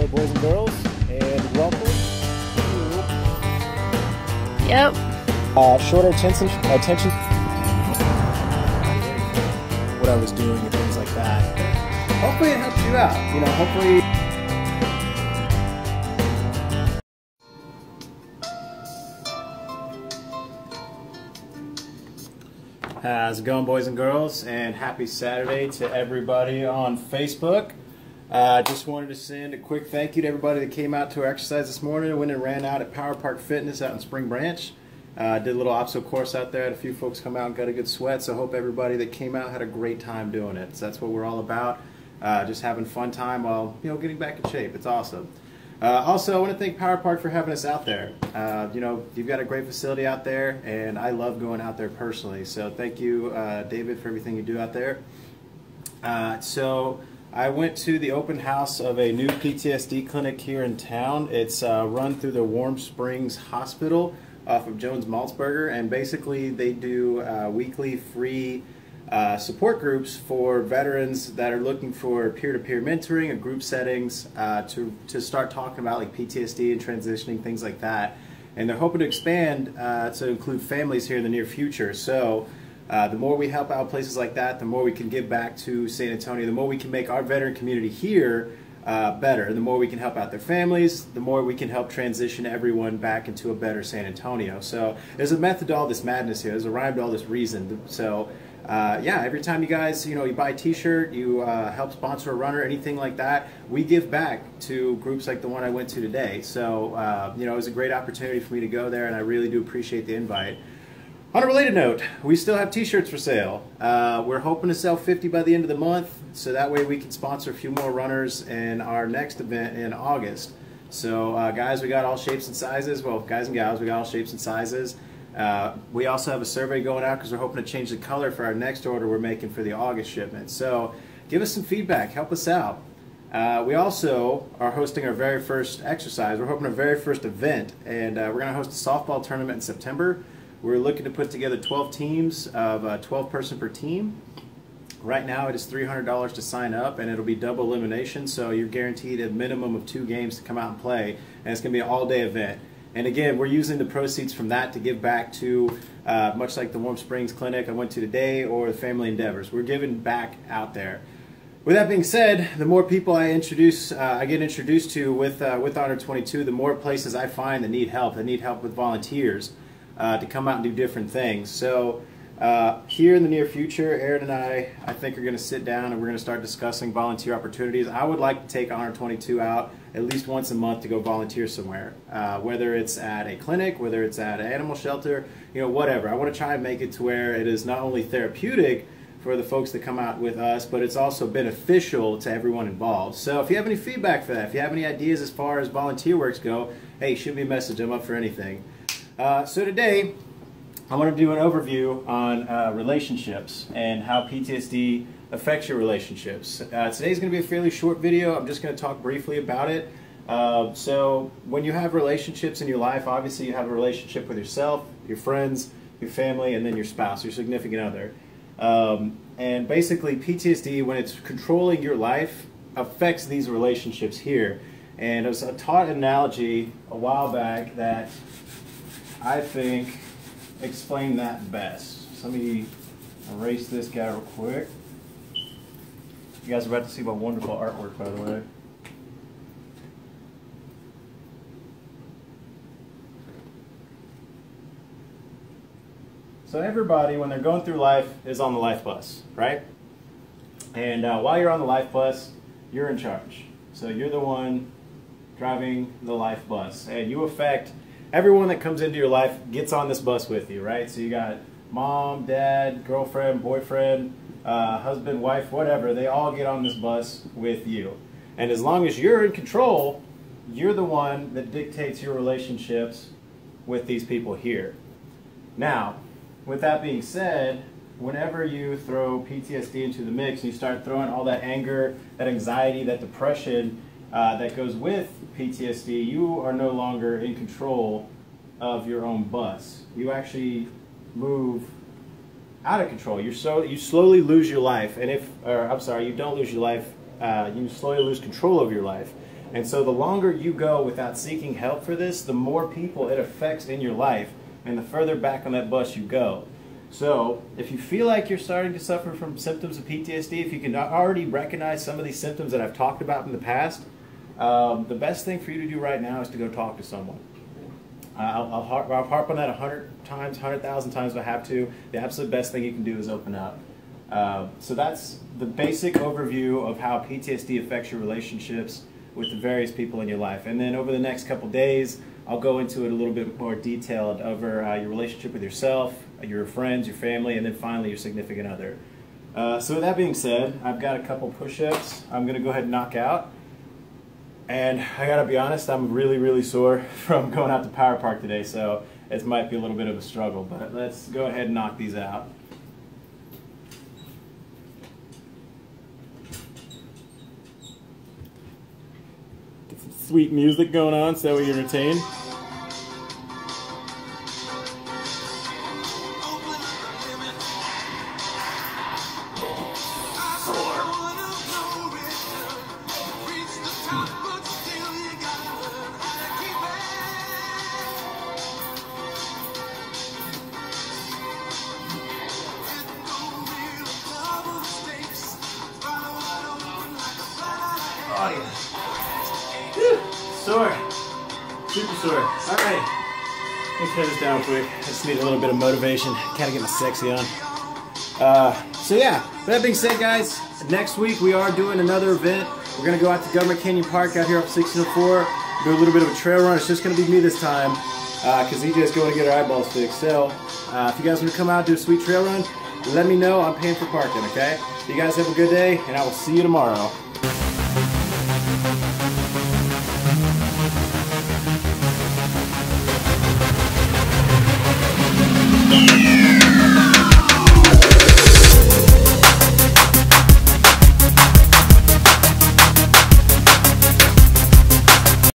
Hello, boys and girls, and welcome to shorter attention, what I was doing and things like that. Hopefully it helps you out. You know, hopefully. How's it going, boys and girls? And happy Saturday to everybody on Facebook. Just wanted to send a quick thank you to everybody that came out to our exercise this morning. I went and ran out at Power Park Fitness out in Spring Branch. Did a little obstacle course out there. Had a few folks come out and got a good sweat. So I hope everybody that came out had a great time doing it. So that's what we're all about. Just having fun time while getting back in shape. It's awesome. Also, I want to thank Power Park for having us out there. You've got a great facility out there, and I love going out there personally. So thank you, David, for everything you do out there. So I went to the open house of a new PTSD clinic here in town. It's run through the Warm Springs Hospital off of Jones-Maltzberger, and basically they do weekly free support groups for veterans that are looking for peer-to-peer mentoring and group settings to start talking about like PTSD and transitioning, things like that. And they're hoping to expand to include families here in the near future. So the more we help out places like that, the more we can give back to San Antonio, the more we can make our veteran community here better. The more we can help out their families, the more we can help transition everyone back into a better San Antonio. So there's a method to all this madness here. There's a rhyme to all this reason. So yeah, every time you guys, you buy a t-shirt, you help sponsor a runner, anything like that, we give back to groups like the one I went to today. So, it was a great opportunity for me to go there, and I really do appreciate the invite. On a related note, we still have t-shirts for sale. We're hoping to sell 50 by the end of the month, so that way we can sponsor a few more runners in our next event in August. So, guys, we got all shapes and sizes. Well, guys and gals, we got all shapes and sizes. We also have a survey going out because we're hoping to change the color for our next order we're making for the August shipment. So give us some feedback, help us out. We also are hosting our very first exercise. We're hoping our very first event, and we're going to host a softball tournament in September. We're looking to put together 12 teams of 12 person per team. Right now it is $300 to sign up, and it'll be double elimination, so you're guaranteed a minimum of 2 games to come out and play, and it's going to be an all-day event. And again, we're using the proceeds from that to give back to, much like the Warm Springs Clinic I went to today, or the Family Endeavors. We're giving back out there. With that being said, the more people I get introduced to with Honor 22, the more places I find that need help with volunteers to come out and do different things. So here in the near future, Erin and I think are going to sit down and we're going to start discussing volunteer opportunities. I would like to take Honor 22 out at least once a month to go volunteer somewhere, whether it's at a clinic, whether it's at an animal shelter, whatever. I want to try and make it to where it is not only therapeutic for the folks that come out with us, but it's also beneficial to everyone involved. So if you have any feedback for that, if you have any ideas as far as volunteer works go, hey, shoot me a message. I'm up for anything. So today, I want to do an overview on relationships and how PTSD affects your relationships. Today's going to be a fairly short video. I'm just going to talk briefly about it. So when you have relationships in your life, obviously you have a relationship with yourself, your friends, your family, and then your spouse, your significant other. And basically PTSD, when it's controlling your life, affects these relationships here. And I was taught an analogy a while back that I think explain that best. So let me erase this guy real quick. You guys are about to see my wonderful artwork, by the way. So everybody, when they're going through life, is on the life bus, right? And while you're on the life bus, you're in charge. So you're the one driving the life bus, and you affect everyone that comes into your life gets on this bus with you, right? So you got mom, dad, girlfriend, boyfriend, husband, wife, whatever. They all get on this bus with you. And as long as you're in control, you're the one that dictates your relationships with these people here. Now, with that being said, whenever you throw PTSD into the mix and you start throwing all that anger, that anxiety, that depression that goes with PTSD, you are no longer in control of your own bus. You actually move out of control. You slowly lose your life, and you don't lose your life. You slowly lose control of your life. And so the longer you go without seeking help for this, the more people it affects in your life, and the further back on that bus you go. So if you feel like you're starting to suffer from symptoms of PTSD, if you can already recognize some of these symptoms that I've talked about in the past, the best thing for you to do right now is to go talk to someone. I'll harp on that 100 times, 100,000 times if I have to. The absolute best thing you can do is open up. So that's the basic overview of how PTSD affects your relationships with the various people in your life. And then over the next couple days, I'll go into it a little bit more detailed over your relationship with yourself, your friends, your family, and then finally your significant other. So with that being said, I've got a couple push-ups I'm going to go ahead and knock out. And I gotta be honest, I'm really, really sore from going out to Power Park today, so it might be a little bit of a struggle, but let's go ahead and knock these out. Get some sweet music going on so we entertain. Oh yeah. Whew. Sore. Super sore. Alright. Let's head this down quick. I just need a little bit of motivation. Gotta get my sexy on. So yeah, with that being said, guys, next week we are doing another event. We're going to go out to Government Canyon Park out here off 1604. Do a little bit of a trail run. It's just going to be me this time because EJ's going to get her eyeballs fixed. So if you guys want to come out and do a sweet trail run, let me know. I'm paying for parking, okay? You guys have a good day, and I will see you tomorrow.